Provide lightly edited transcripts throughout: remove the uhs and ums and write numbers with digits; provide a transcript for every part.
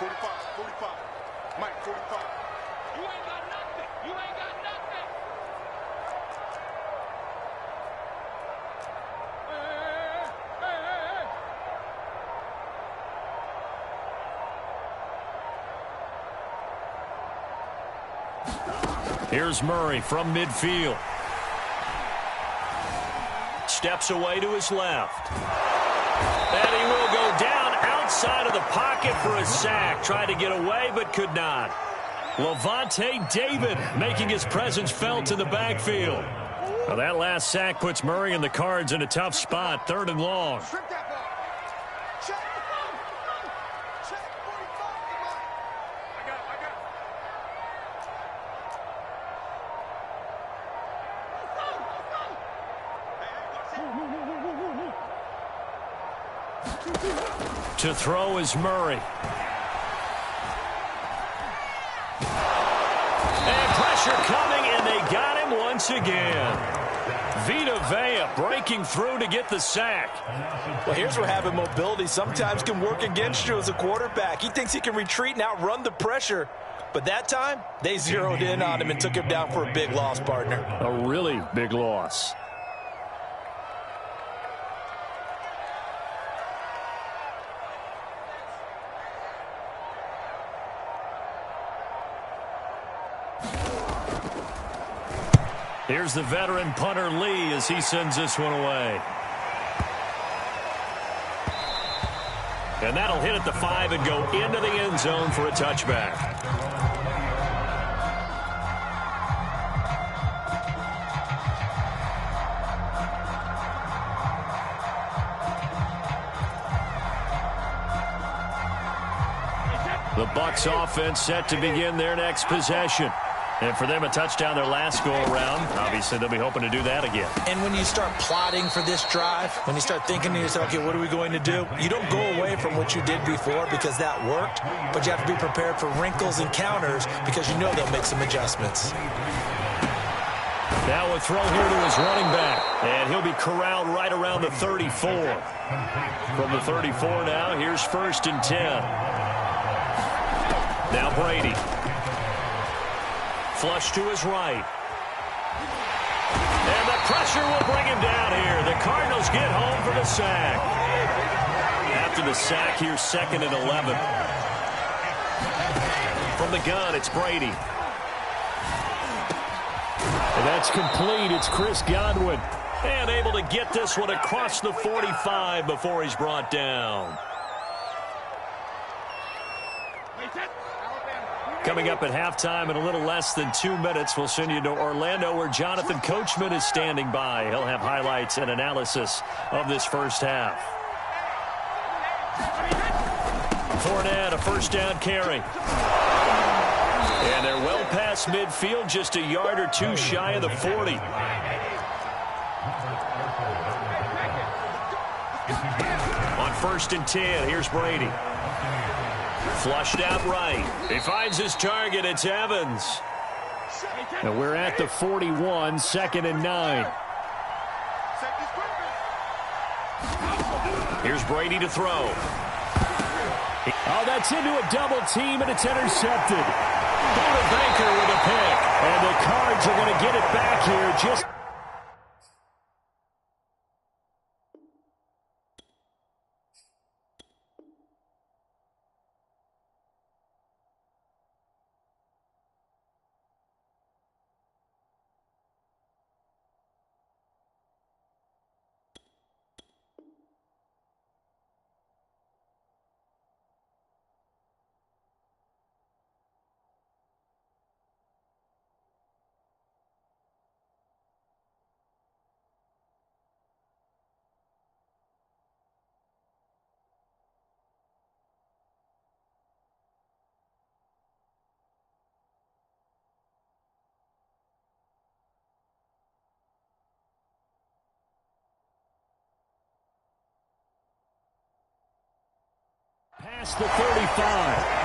45, 45. Mike, 45. You ain't got nothing. You ain't got nothing. Here's Murray from midfield. Steps away to his left. And he will go down outside of the pocket for a sack. Tried to get away but could not. Lavonte David making his presence felt in the backfield. Well, that last sack puts Murray and the Cards in a tough spot. 3rd and long. Strip that ball. Check. Check. 45. I got it. To throw is Murray. And pressure coming, and they got him once again. Vita Vea breaking through to get the sack. Well, here's where having mobility sometimes can work against you as a quarterback. He thinks he can retreat and outrun the pressure. But that time, they zeroed in on him and took him down for a big loss, partner. A really big loss. Here's the veteran punter Lee as he sends this one away. And that'll hit at the 5 and go into the end zone for a touchback. The Bucs offense set to begin their next possession. And for them, a touchdown their last go-around. Obviously, they'll be hoping to do that again. And when you start plotting for this drive, when you start thinking to yourself, okay, what are we going to do? You don't go away from what you did before because that worked, but you have to be prepared for wrinkles and counters because you know they'll make some adjustments. Now a throw here to his running back, and he'll be corralled right around the 34. From the 34 now, here's 1st and 10. Now Brady. Flush to his right. And the pressure will bring him down here. The Cardinals get home for the sack. After the sack, here's 2nd and 11. From the gun, it's Brady. And that's complete. It's Chris Godwin. And able to get this one across the 45 before he's brought down. Coming up at halftime in a little less than 2 minutes, we'll send you to Orlando where Jonathan Coachman is standing by. He'll have highlights and analysis of this first half. Fournette, a 1st down carry. And they're well past midfield, just a yard or 2 shy of the 40. On 1st and 10, here's Brady. Flushed out right. He finds his target. It's Evans. And we're at the 41, 2nd and 9. Here's Brady to throw. Oh, that's into a double team, and it's intercepted. Buda Baker with a pick. And the Cards are going to get it back here just... Past the 35.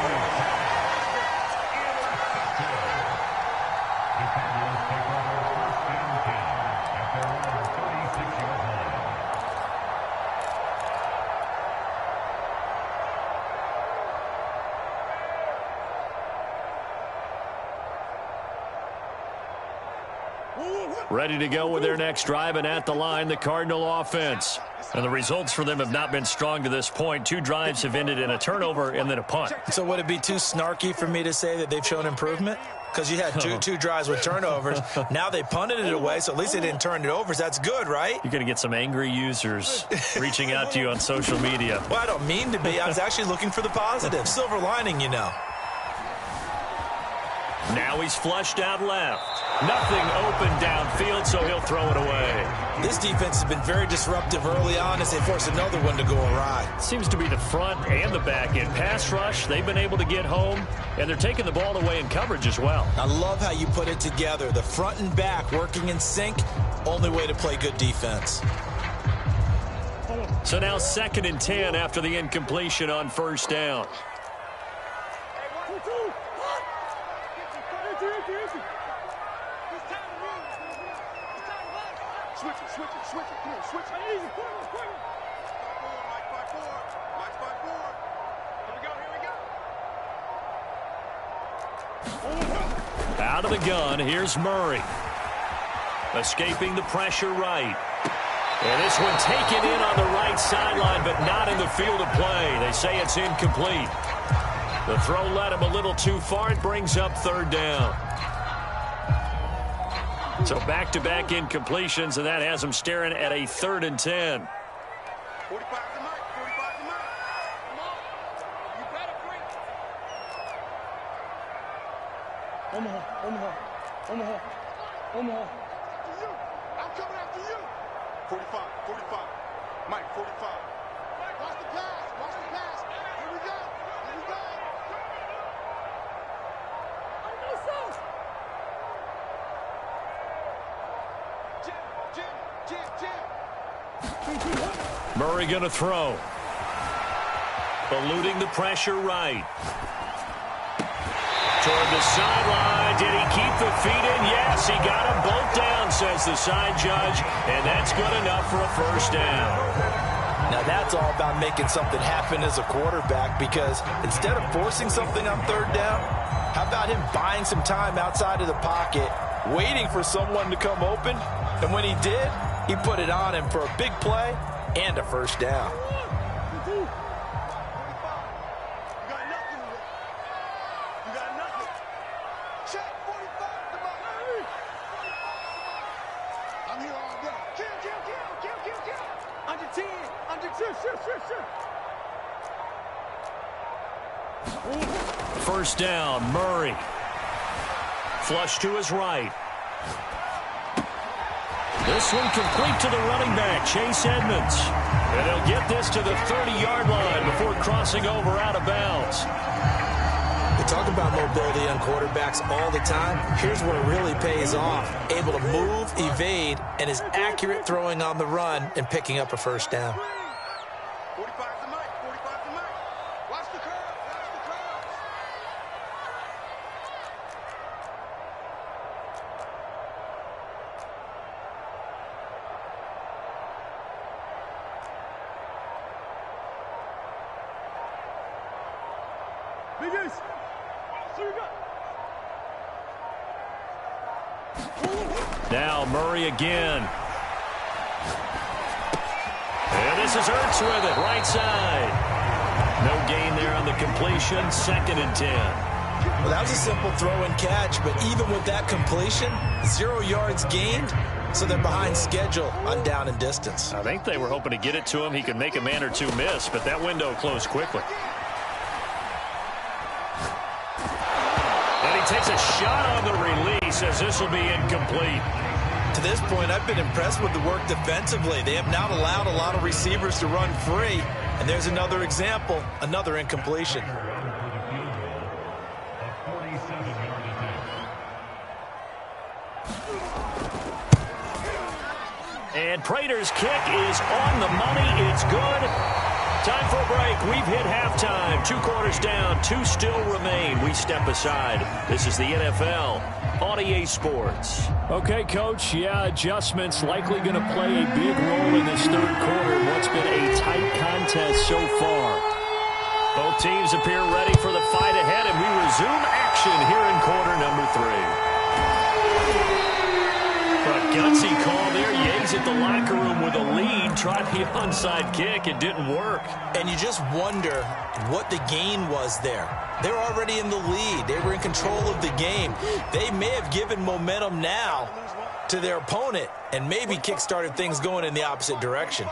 Ready to go with their next drive, and at the line, the Cardinal offense. And the results for them have not been strong to this point. 2 drives have ended in a turnover and then a punt. So would it be too snarky for me to say that they've shown improvement? Because you had two drives with turnovers. Now they punted it away, so at least they didn't turn it over. So that's good, right? You're going to get some angry users reaching out to you on social media. Well, I don't mean to be. I was actually looking for the positive. Silver lining, you know. Now he's flushed out left. Nothing open downfield, so he'll throw it away. This defense has been very disruptive early on as they force another one to go awry. Seems to be the front and the back end. Pass rush, they've been able to get home, and they're taking the ball away in coverage as well. I love how you put it together. The front and back working in sync, only way to play good defense. So now 2nd and 10 after the incompletion on first down. Switch it. Come on, switch it. Easy. Mike by 4. Mike by 4. Here we go. Out of the gun, here's Murray. Escaping the pressure right. And this one taken in on the right sideline, but not in the field of play. They say it's incomplete. The throw led him a little too far. It brings up 3rd down. So back-to-back incompletions, and that has him staring at a 3rd and 10. 45 to Mike. 45 to Mike. Come on. You better bring it. Omaha. I'm coming after you. 45. Mike, 45. Watch the pass. Here we go. Murray going to throw. Eluding the pressure right. Toward the sideline. Did he keep the feet in? Yes, he got them both down, says the side judge. And that's good enough for a 1st down. Now that's all about making something happen as a quarterback, because instead of forcing something on 3rd down, how about him buying some time outside of the pocket, waiting for someone to come open, and when he did, he put it on him for a big play and a 1st down. You got nothing. Check 45 to Mike. I'm here all day. Kill. Under 10. Shoot. 1st down, Murray. Flush to his right. This one complete to the running back, Chase Edmonds. And he'll get this to the 30-yard line before crossing over out of bounds. We talk about mobility on quarterbacks all the time. Here's where it really pays off. Able to move, evade, and is accurate throwing on the run and picking up a 1st down. 45 to Mike. Watch the curve. Now Murray again. And this is Ertz with it, right side. No gain there on the completion, 2nd and 10. Well, that was a simple throw and catch, but even with that completion, 0 yards gained, so they're behind schedule on down and distance. I think they were hoping to get it to him. He could make a man or two miss, but that window closed quickly. And he takes a shot on the release as this will be incomplete. To this point, I've been impressed with the work defensively. They have not allowed a lot of receivers to run free. And there's another example, another incompletion. And Prater's kick is on the money. It's good. Time for a break. We've hit halftime. 2 quarters down. 2 still remain. We step aside. This is the NFL on EA Sports. Okay, Coach. Yeah, adjustments likely going to play a big role in this 3rd quarter in what's been a tight contest so far. Both teams appear ready for the fight ahead, and we resume action here in quarter number 3. Gutsy call there. Yea's at the locker room with a lead. Tried the onside kick. It didn't work. And you just wonder what the gain was there. They were already in the lead. They were in control of the game. They may have given momentum now to their opponent and maybe kick-started things going in the opposite direction.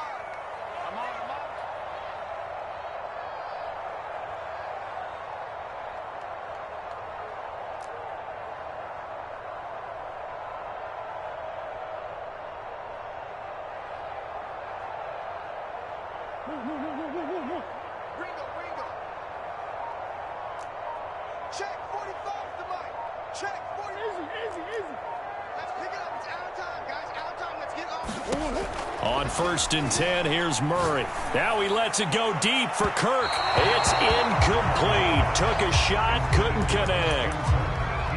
Check 45 the mic. Check 40. Easy. Let's pick it up. It's out of time, guys. Out of time. Let's get off. On 1st and 10, here's Murray. Now he lets it go deep for Kirk. It's incomplete. Took a shot, couldn't connect.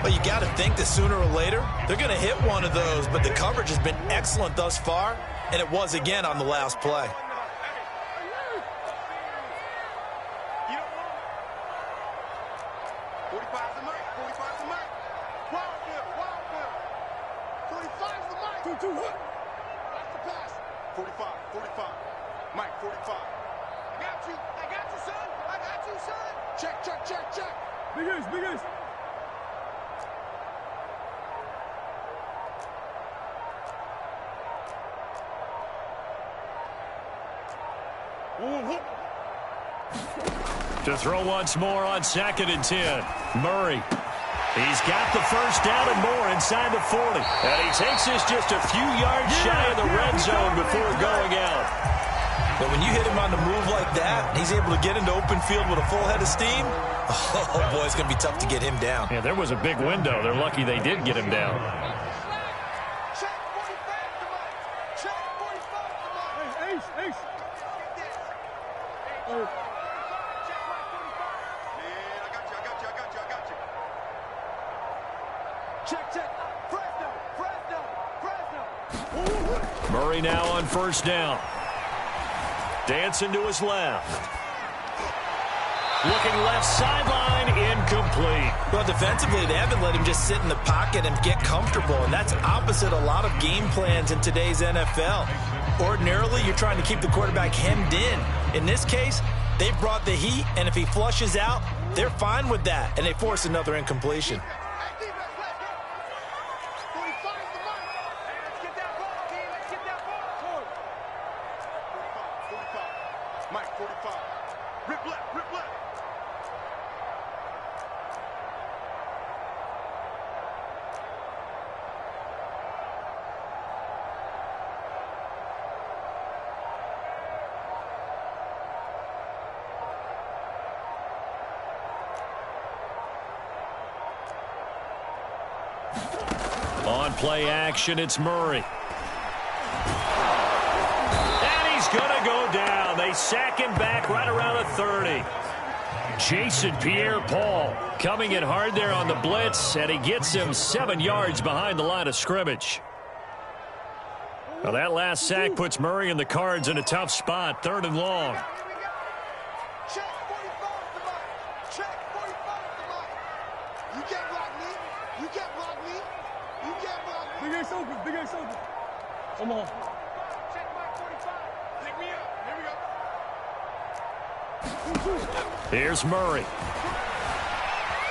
Well, you got to think that sooner or later they're going to hit one of those, but the coverage has been excellent thus far, and it was again on the last play. 45's the mic. 45's the mic. Wild Bill. 45's the mic. Watch the pass. 45. Mike, 45. I got you, son. I got you, son. Check. Big ace. To throw once more on 2nd and 10. Murray. He's got the first down and more inside the 40. And he takes this just a few yards shy of the red zone before going out. But when you hit him on the move like that, he's able to get into open field with a full head of steam. Oh, boy, it's going to be tough to get him down. Yeah, there was a big window. They're lucky they did get him down. Check 45 the mic. Check 45 the mic. Ace. Check. Fresno. Murray now on 1st down. Dancing to his left. Looking left sideline, incomplete. Well, defensively, they haven't let him just sit in the pocket and get comfortable, and that's opposite a lot of game plans in today's NFL. Ordinarily, you're trying to keep the quarterback hemmed in. In this case, they brought the heat, and if he flushes out, they're fine with that, and they force another incompletion. Mike, 45. Rip left. On play action, it's Murray. And he's going to go down. They sack him back right around the 30. Jason Pierre-Paul coming in hard there on the blitz, and he gets him 7 yards behind the line of scrimmage. Well, that last sack puts Murray and the Cards in a tough spot, 3rd and long. Check 45 the mic. Check 45 the mic. You can't block me. Big ace open. Come on. Check Mike 45. Pick me up. Here we go. Here's Murray.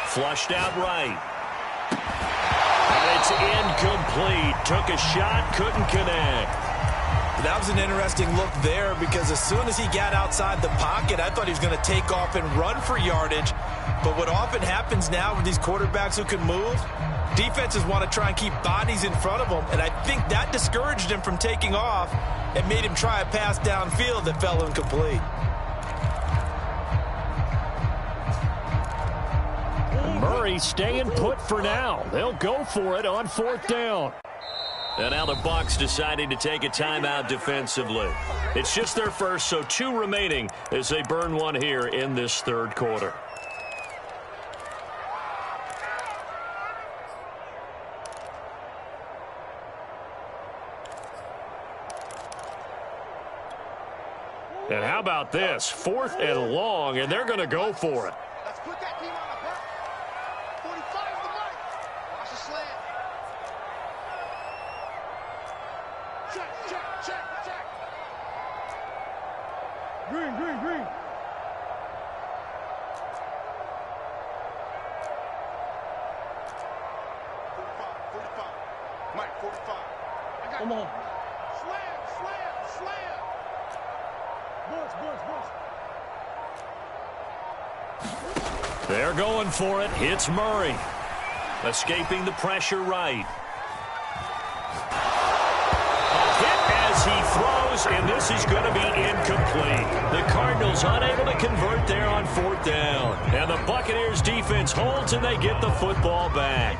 Flushed out right. And it's incomplete. Took a shot, couldn't connect. That was an interesting look there because as soon as he got outside the pocket, I thought he was going to take off and run for yardage. But what often happens now with these quarterbacks who can move, defenses want to try and keep bodies in front of them, and I think that discouraged him from taking off and made him try a pass downfield that fell incomplete. Murray staying put for now. They'll go for it on 4th down. And now the Bucs deciding to take a timeout defensively. It's just their first, so 2 remaining as they burn one here in this 3rd quarter. And how about this? 4th and long, and they're going to go for it. Let's put that team on a break. 45's the mic. Watch the slant. Mike, 45. Come on. Slam, slam, slam. They're going for it. Hits Murray. Escaping the pressure right. A hit as he throws, and this is going to be incomplete. The Cardinals unable to convert there on 4th down. And the Buccaneers defense holds, and they get the football back.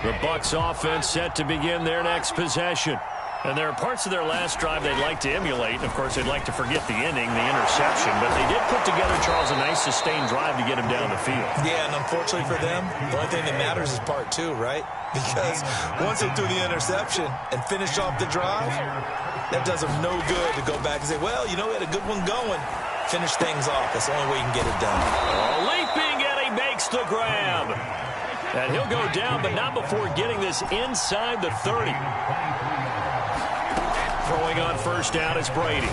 The Bucs offense set to begin their next possession. And there are parts of their last drive they'd like to emulate. And, of course, they'd like to forget the inning, the interception. But they did put together, Charles, a nice sustained drive to get him down the field. Yeah, and unfortunately for them, the only thing that matters is part 2, right? Because once they threw the interception and finished off the drive, that does them no good to go back and say, well, you know, we had a good one going. Finish things off. That's the only way you can get it done. Oh, leaping, and he makes the grab. And he'll go down, but not before getting this inside the 30. Throwing on 1st down is Brady.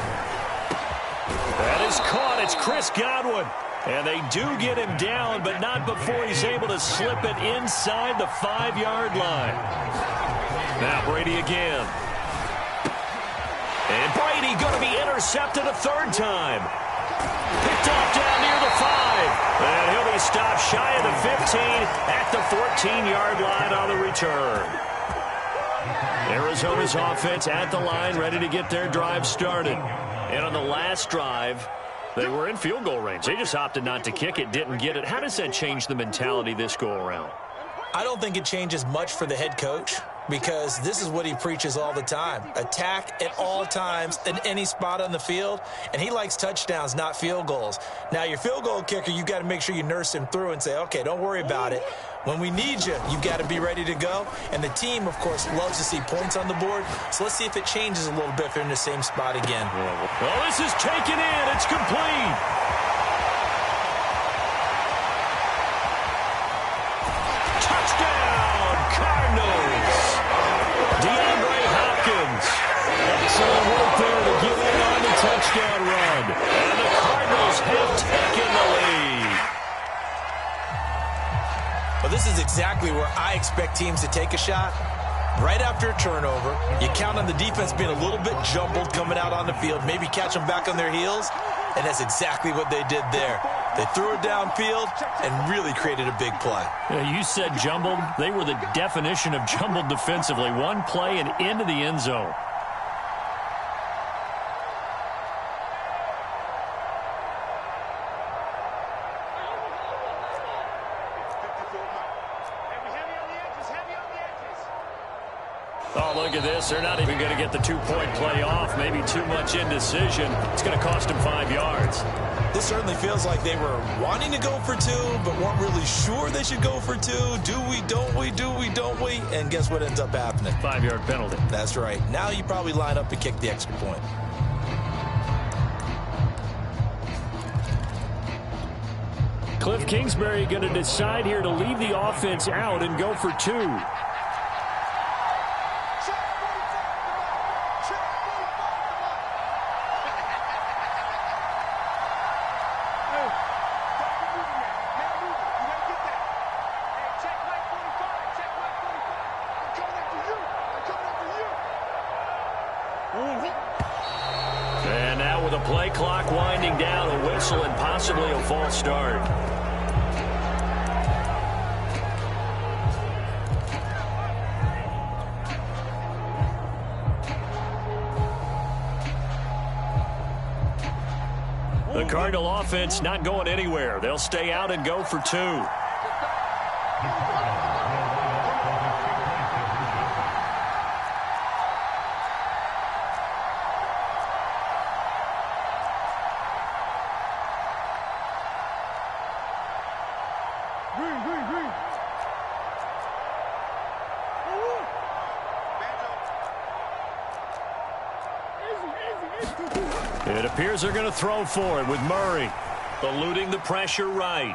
That is caught. It's Chris Godwin. And they do get him down, but not before he's able to slip it inside the 5-yard line. Now Brady again. And Brady going to be intercepted a 3rd time. Picked off down near the 5. And he'll be stopped shy of the 15 at the 14-yard line on the return. Arizona's offense at the line, ready to get their drive started. And on the last drive, they were in field goal range. They just opted not to kick it, didn't get it. How does that change the mentality this go-around? I don't think it changes much for the head coach because this is what he preaches all the time. Attack at all times in any spot on the field, and he likes touchdowns, not field goals. Now, your field goal kicker, you've got to make sure you nurse him through and say, okay, don't worry about it. When we need you, you've got to be ready to go. And the team, of course, loves to see points on the board. So let's see if it changes a little bit if they're in the same spot again. Well, this is taken in. It's complete. Touchdown, Cardinals. DeAndre Hopkins. Excellent work there to get in on the touchdown run. And the Cardinals have taken the lead. Well, this is exactly where I expect teams to take a shot. Right after a turnover, you count on the defense being a little bit jumbled coming out on the field, maybe catch them back on their heels, and that's exactly what they did there. They threw it downfield and really created a big play. Yeah, you said jumbled. They were the definition of jumbled defensively. One play and into the end zone. Oh, look at this. They're not even going to get the 2-point play off. Maybe too much indecision. It's going to cost them 5 yards. This certainly feels like they were wanting to go for 2, but weren't really sure they should go for 2. Do we, don't we, do we, don't we? And guess what ends up happening? 5-yard penalty. That's right. Now you probably line up and kick the extra point. Cliff Kingsbury going to decide here to leave the offense out and go for 2. And now with a play clock winding down, a whistle and possibly a false start. The Cardinal offense not going anywhere. They'll stay out and go for 2. It appears they're going to throw for it with Murray. Eluding the pressure right.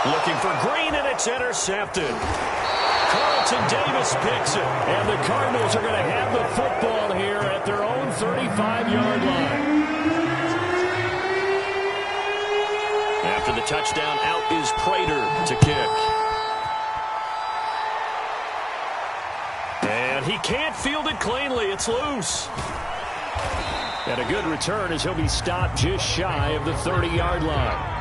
Looking for Green, and it's intercepted. Carlton Davis picks it. And the Cardinals are going to have the football here at their own 35-yard line. After the touchdown, out is Prater to kick. can't field it cleanly. It's loose. And a good return as he'll be stopped just shy of the 30-yard line.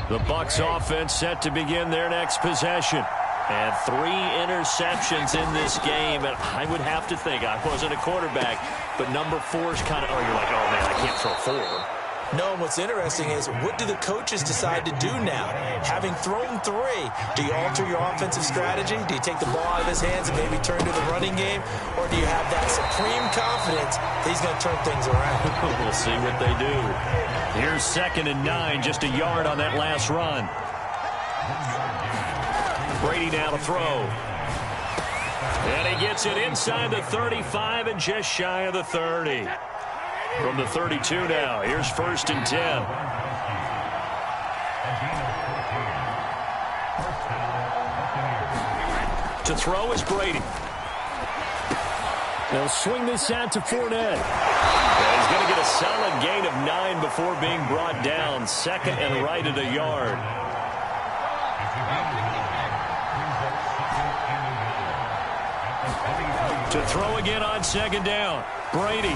The Bucs offense set to begin their next possession. And 3 interceptions in this game. And I would have to think, I wasn't a quarterback, but number 4 is kind of, oh, you're like, oh, man, I can't throw 4. No, and what's interesting is, what do the coaches decide to do now? Having thrown 3, do you alter your offensive strategy? Do you take the ball out of his hands and maybe turn to the running game? Or do you have that supreme confidence that he's going to turn things around? We'll see what they do. Here's 2nd and 9, just a yard on that last run. Brady now to throw. And he gets it inside the 35 and just shy of the 30. From the 32 now, here's 1st and 10. To throw is Brady. They'll swing this out to Fournette. And he's going to get a solid gain of 9 before being brought down. 2nd and right at a yard. To throw again on 2nd down. Brady.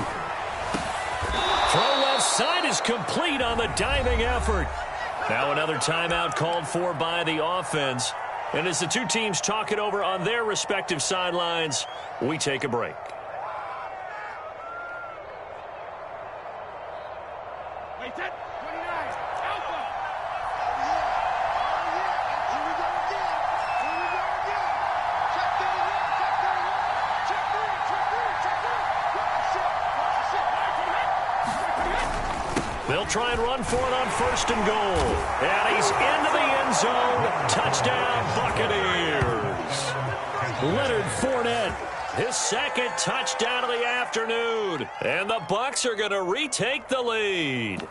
Throw left side is complete on the diving effort. Now another timeout called for by the offense. And as the two teams talk it over on their respective sidelines, we take a break. They'll try and run for it on 1st and goal. And he's into the end zone. Touchdown, Buccaneers. Leonard Fournette, his 2nd touchdown of the afternoon. And the Bucs are going to retake the lead.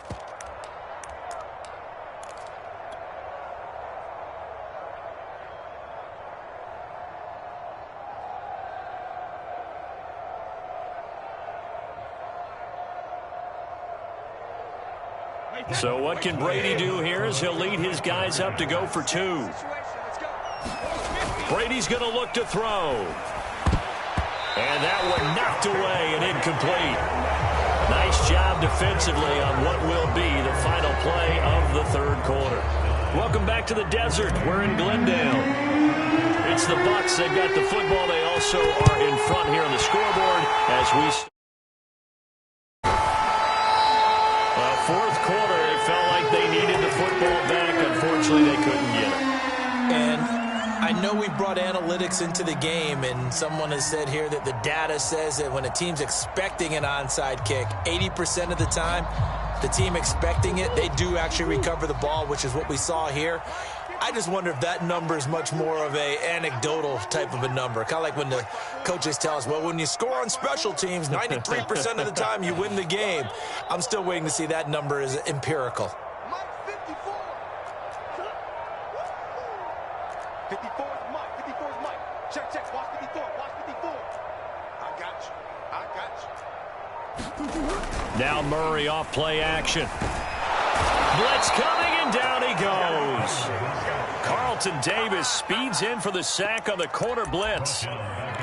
So what can Brady do here as he'll lead his guys up to go for 2. Brady's going to look to throw. And that one knocked away and incomplete. Nice job defensively on what will be the final play of the 3rd quarter. Welcome back to the desert. We're in Glendale. It's the Bucs. They've got the football. They also are in front here on the scoreboard as we... 4th quarter, it felt like they needed the football back. Unfortunately, they couldn't get it. And I know we brought analytics into the game, and someone has said here that the data says that when a team's expecting an onside kick, 80% of the time, the team expecting it, they do actually recover the ball, which is what we saw here. I just wonder if that number is much more of a anecdotal type of a number. Kind of like when the coaches tell us, well, when you score on special teams, 93% of the time you win the game. I'm still waiting to see that number is empirical. 54 is Mike. 54 is Mike. Check, check. Watch 54. Watch 54. I got you. Now Murray off play action. Blitz coming, and down he goes. Carlton Davis speeds in for the sack on the corner blitz.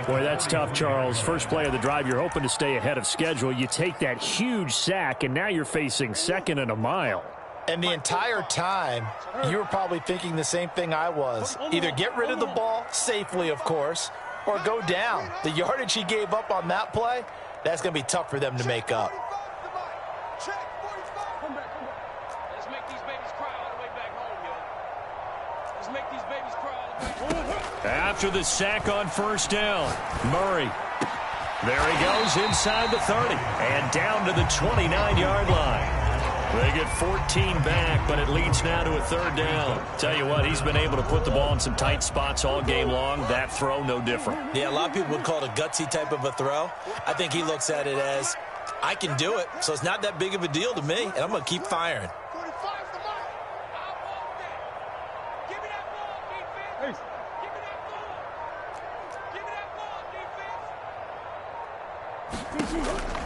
Boy, that's tough, Charles. First play of the drive, you're hoping to stay ahead of schedule. You take that huge sack, and now you're facing 2nd and a mile. And the entire time, you were probably thinking the same thing I was. Either get rid of the ball, safely, of course, or go down. The yardage he gave up on that play, that's going to be tough for them to make up. Let's make these babies cry all the way back home, yo. Let's make these babies cry all the way back home. After the sack on 1st down, Murray. There he goes inside the 30 and down to the 29-yard line. They get 14 back, but it leads now to a 3rd down. Tell you what, he's been able to put the ball in some tight spots all game long. That throw, no different. Yeah, a lot of people would call it a gutsy type of a throw. I think he looks at it as, I can do it, so it's not that big of a deal to me, and I'm going to keep firing. 45's the mark. I want that. Give me that ball, defense.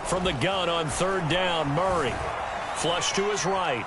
from the gun on 3rd down. Murray. Flush to his right.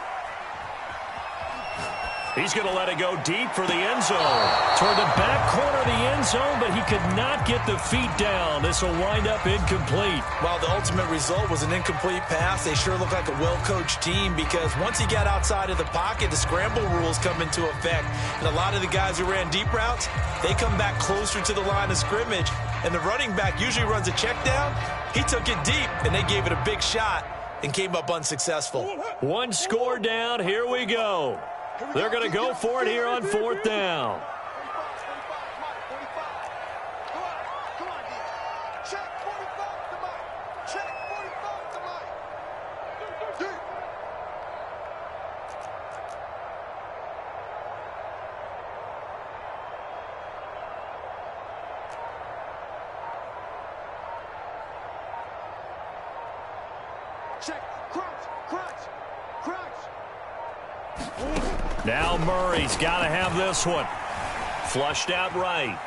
He's going to let it go deep for the end zone. Toward the back corner of the end zone, but he could not get the feet down. This will wind up incomplete. Well, the ultimate result was an incomplete pass. They sure look like a well-coached team because once he got outside of the pocket, the scramble rules come into effect. And a lot of the guys who ran deep routes, they come back closer to the line of scrimmage. And the running back usually runs a check down. He took it deep, and they gave it a big shot and came up unsuccessful. One score down. Here we go. They're going to go for it here on 4th down. Now Murray's got to have this one. Flushed out right.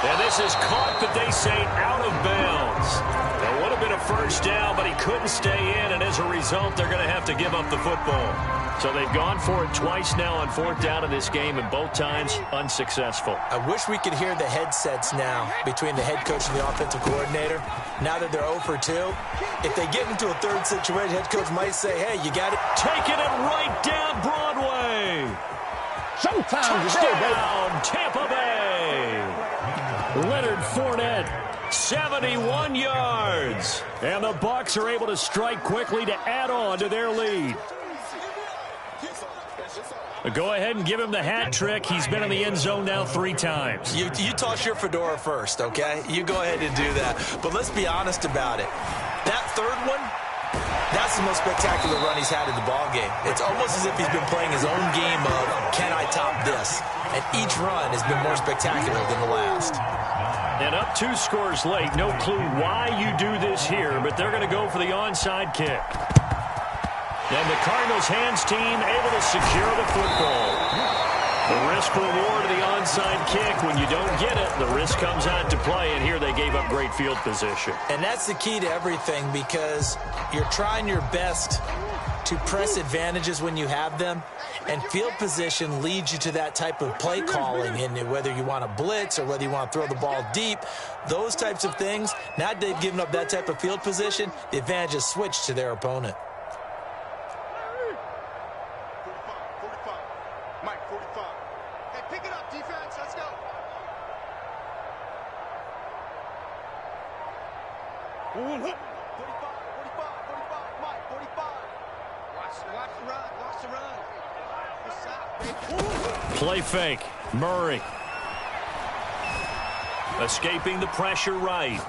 And this is caught, but they say out of bounds. That would have been a first down, but he couldn't stay in, and as a result, they're going to have to give up the football. So they've gone for it twice now on 4th down in this game, and both times unsuccessful. I wish we could hear the headsets now between the head coach and the offensive coordinator. Now that they're 0 for 2, if they get into a third situation, head coach might say, hey, you got it. Taking it right down Broadway. Touchdown, Tampa Bay. Leonard Fournette, 71 yards. And the Bucs are able to strike quickly to add on to their lead. Go ahead and give him the hat trick. He's been in the end zone now 3 times. You toss your fedora first, okay? You go ahead and do that. But let's be honest about it. That third one, that's the most spectacular run he's had in the ballgame. It's almost as if he's been playing his own game of, can I top this? And each run has been more spectacular than the last. And up 2 scores late. No clue why you do this here, but they're going to go for the onside kick. And the Cardinals hands team able to secure the football. The risk reward of the onside kick. When you don't get it, the risk comes out to play, and here they gave up great field position. And that's the key to everything because you're trying your best to press advantages when you have them, and field position leads you to that type of play calling, and whether you want to blitz or whether you want to throw the ball deep, those types of things. Now they've given up that type of field position, the advantage is switched to their opponent. Play fake. Murray. Escaping the pressure right.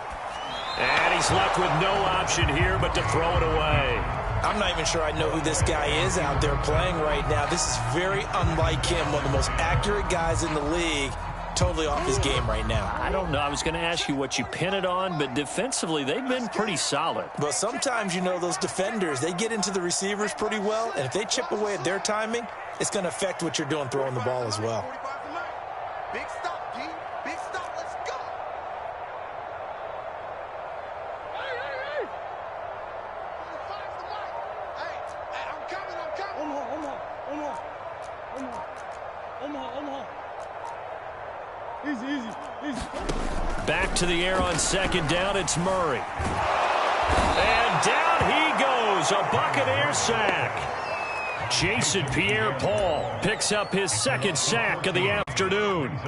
And he's left with no option here but to throw it away. I'm not even sure I know who this guy is out there playing right now. This is very unlike him, one of the most accurate guys in the league. Totally off his game right now. I don't know. I was going to ask you what you pin it on, but defensively, they've been pretty solid. Well, sometimes, you know, those defenders, they get into the receivers pretty well, and if they chip away at their timing, it's going to affect what you're doing throwing the ball as well. Big stop, G. Big stop. Let's go. Hey, I'm coming. Omaha. Easy. Back to the air on 2nd down. It's Murray. And down he goes. A Buccaneer sack. Jason Pierre-Paul picks up his 2nd sack of the afternoon.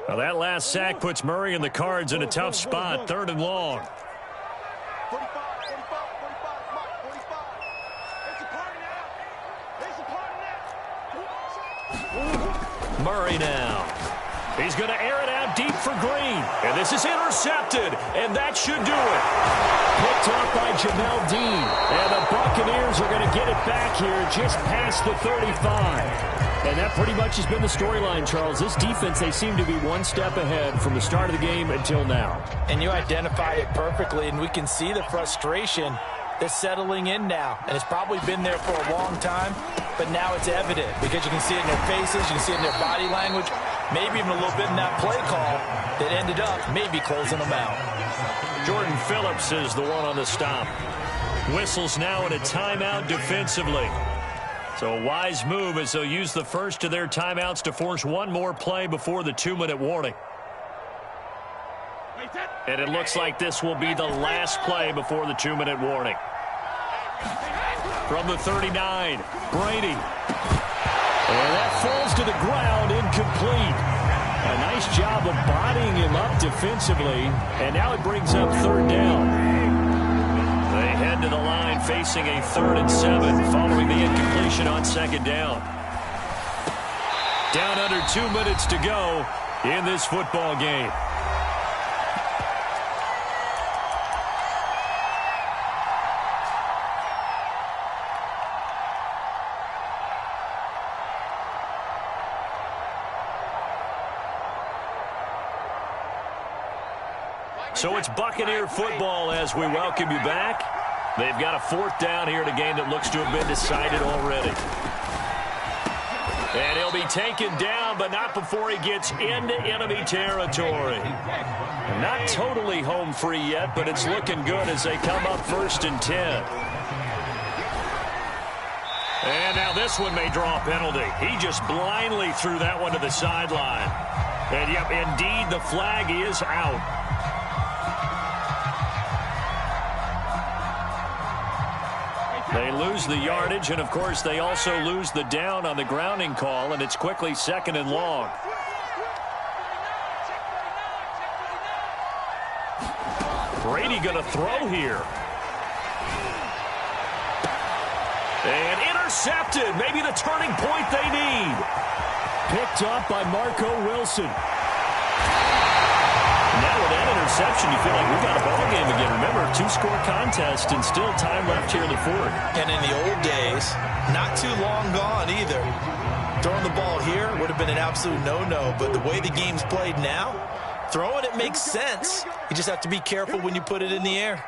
Well, that last sack puts Murray and the Cards in a tough spot. 3rd and long. Murray now. He's going to air it out deep for Green. And this is intercepted. And that should do it. Picked off by Jamel Dean. And the Buccaneers are going to get it back here just past the 35. And that pretty much has been the storyline, Charles. This defense, they seem to be one step ahead from the start of the game until now. And you identified it perfectly, and we can see the frustration that's settling in now. And it's probably been there for a long time, but but now it's evident because you can see it in their faces, you can see it in their body language, maybe even a little bit in that play call that ended up maybe closing them out. Jordan Phillips is the one on the stop. Whistles now in a timeout defensively. So a wise move as they'll use the first of their timeouts to force one more play before the 2-minute warning. And it looks like this will be the last play before the 2-minute warning. From the 39, Brady. And that falls to the ground, incomplete. A nice job of bodying him up defensively. And now it brings up 3rd down. They head to the line facing a 3rd and 7 following the incompletion on 2nd down. Down under 2 minutes to go in this football game. So it's Buccaneer football as we welcome you back. They've got a 4th down here in a game that looks to have been decided already. And he'll be taken down, but not before he gets into enemy territory. Not totally home free yet, but it's looking good as they come up 1st and 10. And now this one may draw a penalty. He just blindly threw that one to the sideline. And yep, indeed, the flag is out. They lose the yardage, and, of course, they also lose the down on the grounding call, and it's quickly 2nd and long. Brady going to throw here. And intercepted. Maybe the turning point they need. Picked up by Marco Wilson. Now with that interception, you feel like we've got a ball game again. Remember, 2-score contest and still time left here in the 4th. And in the old days, not too long gone either. Throwing the ball here would have been an absolute no-no, but the way the game's played now, throwing it makes sense. You just have to be careful when you put it in the air.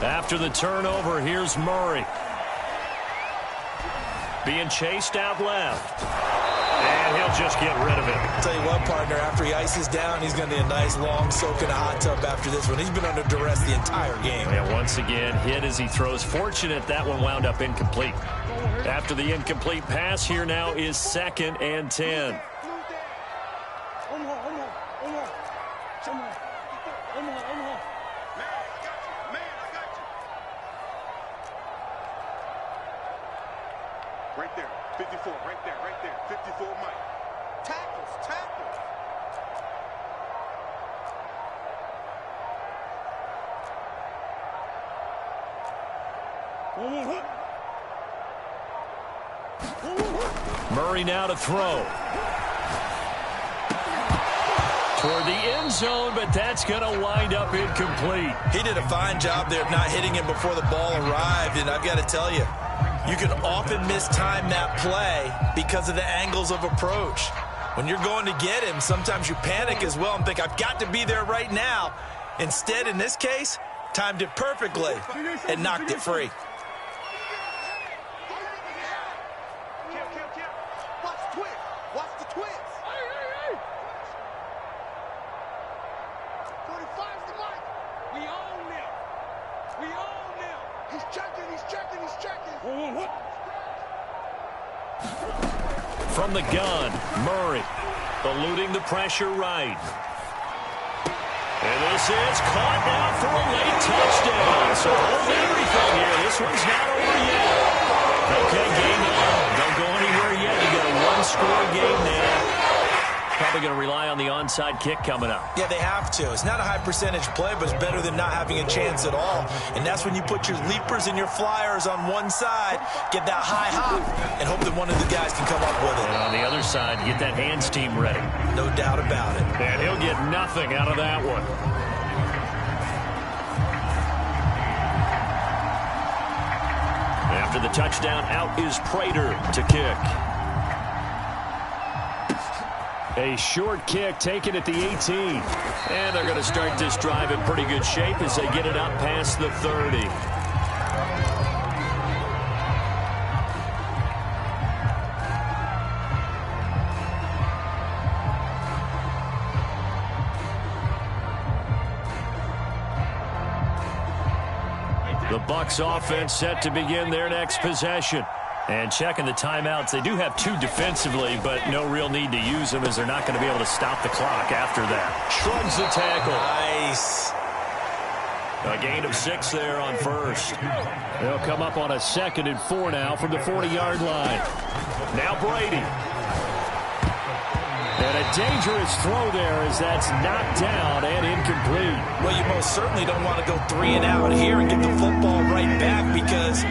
After the turnover, here's Murray. Being chased out left. And he'll just get rid of it. I'll tell you what, partner, after he ices down, he's going to need a nice long soak in a hot tub after this one. He's been under duress the entire game. And once again, hit as he throws. Fortunate that one wound up incomplete. After the incomplete pass, here now is 2nd and 10. Right there, 54, right there, 54, Mike. Tackles. Murray now to throw. Toward the end zone, but that's going to wind up incomplete. He did a fine job there of not hitting him before the ball arrived, and I've got to tell you, you can often mistime that play because of the angles of approach. When you're going to get him, sometimes you panic as well and think, I've got to be there right now. Instead, in this case, timed it perfectly and knocked it free. Watch the twist. 45's the Mike. We own them. We own them. He's checking. From the gun, Murray eluding the pressure right. And this is caught now for a late touchdown. So hold everything here. This one's not over yet. Okay, game on. Don't go anywhere yet. You got a 1-score game now. Probably going to rely on the onside kick coming up. Yeah, they have to. It's not a high percentage play, but it's better than not having a chance at all. And that's when you put your leapers and your flyers on one side, get that high hop, and hope that one of the guys can come up with it. And on the other side, get that hands team ready. No doubt about it. And he'll get nothing out of that one. After the touchdown, out is Prater to kick. A short kick taken at the 18. And they're going to start this drive in pretty good shape as they get it up past the 30. The Bucs offense set to begin their next possession. And checking the timeouts, they do have 2 defensively, but no real need to use them as they're not going to be able to stop the clock after that. Shrugs the tackle. Nice. A gain of 6 there on first. They'll come up on a 2nd and 4 now from the 40-yard line. Now Brady. And a dangerous throw there as that's knocked down and incomplete. Well, you most certainly don't want to go 3 and out here and get the football right back because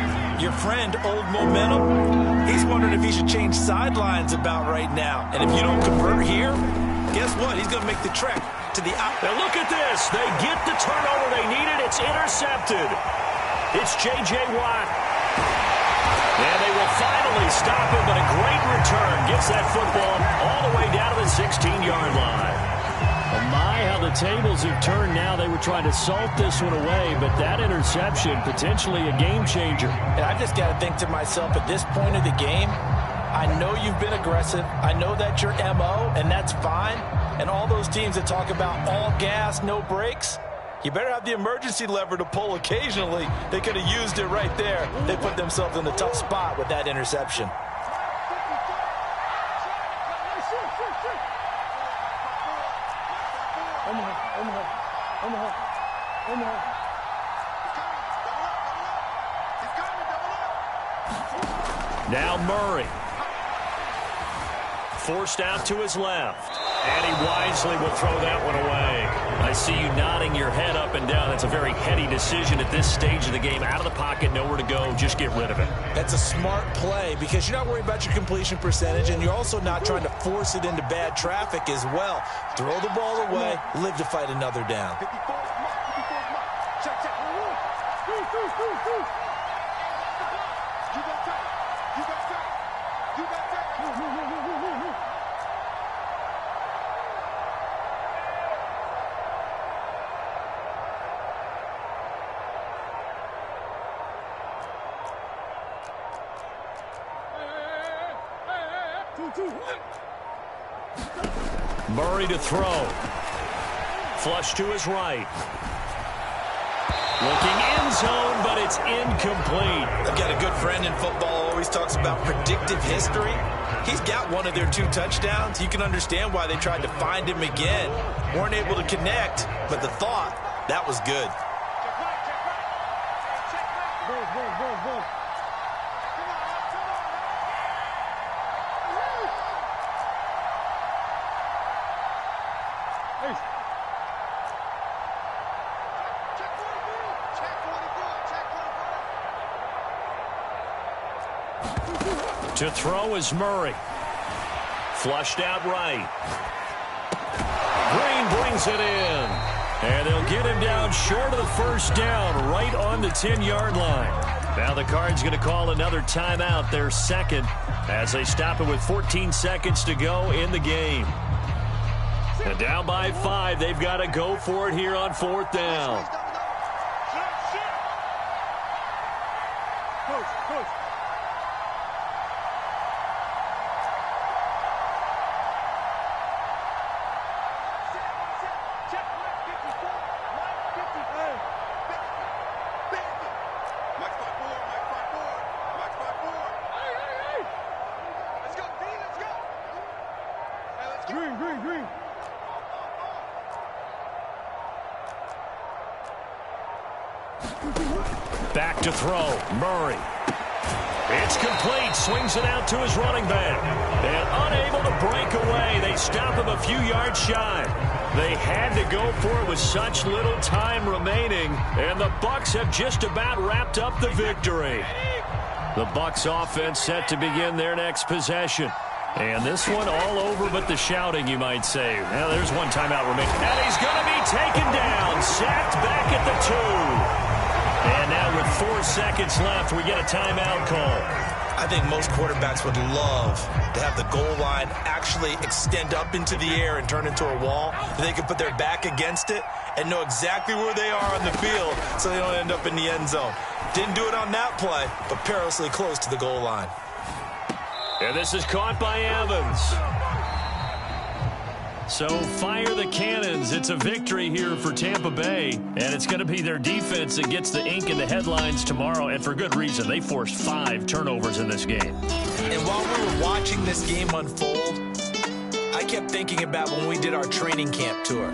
your friend, Old Momentum, he's wondering if he should change sidelines about right now. And if you don't convert here, guess what? He's going to make the trek to the out. Now look at this. They get the turnover they needed. It's intercepted. It's J.J. Watt. And they will finally stop him, but a great return gets that football all the way down to the 16-yard line. Oh my, how the tables have turned now. They were trying to salt this one away, but that interception, potentially a game changer. And I just got to think to myself, at this point of the game, I know you've been aggressive. I know that's your MO, and that's fine. And all those teams that talk about all gas, no brakes, you better have the emergency lever to pull occasionally. They could have used it right there. They put themselves in a tough spot with that interception. Now Murray. Forced out to his left. And he wisely will throw that one away. I see you nodding your head up and down. That's a very heady decision at this stage of the game. Out of the pocket, nowhere to go. Just get rid of it. That's a smart play because you're not worried about your completion percentage, and you're also not trying to force it into bad traffic as well. Throw the ball away, live to fight another down. Murray to throw. Flush to his right. Looking end zone, but it's incomplete. I've got a good friend in football who always talks about predictive history. He's got one of their 2 touchdowns. You can understand why they tried to find him again. Weren't able to connect, but the thought, that was good. To throw is Murray. Flushed out right. Green brings it in. And they'll get him down short of the first down, right on the 10-yard line. Now the Cards going to call another timeout, their second, as they stop it with 14 seconds to go in the game. And down by 5, they've got to go for it here on 4th down. Back to throw, Murray. It's complete. Swings it out to his running back. And unable to break away. They stop him a few yards shy. They had to go for it with such little time remaining. And the Bucs have just about wrapped up the victory. The Bucs offense set to begin their next possession. And this one all over but the shouting, you might say. Well, there's one timeout remaining. And he's going to be taken down. Sacked back at the 2. And now with 4 seconds left, we get a timeout call. I think most quarterbacks would love to have the goal line actually extend up into the air and turn into a wall. They can put their back against it and know exactly where they are on the field so they don't end up in the end zone. Didn't do it on that play, but perilously close to the goal line. And this is caught by Evans. So fire the cannons. It's a victory here for Tampa Bay. And it's going to be their defense that gets the ink in the headlines tomorrow. And for good reason. They forced 5 turnovers in this game. And while we were watching this game unfold, I kept thinking about when we did our training camp tour.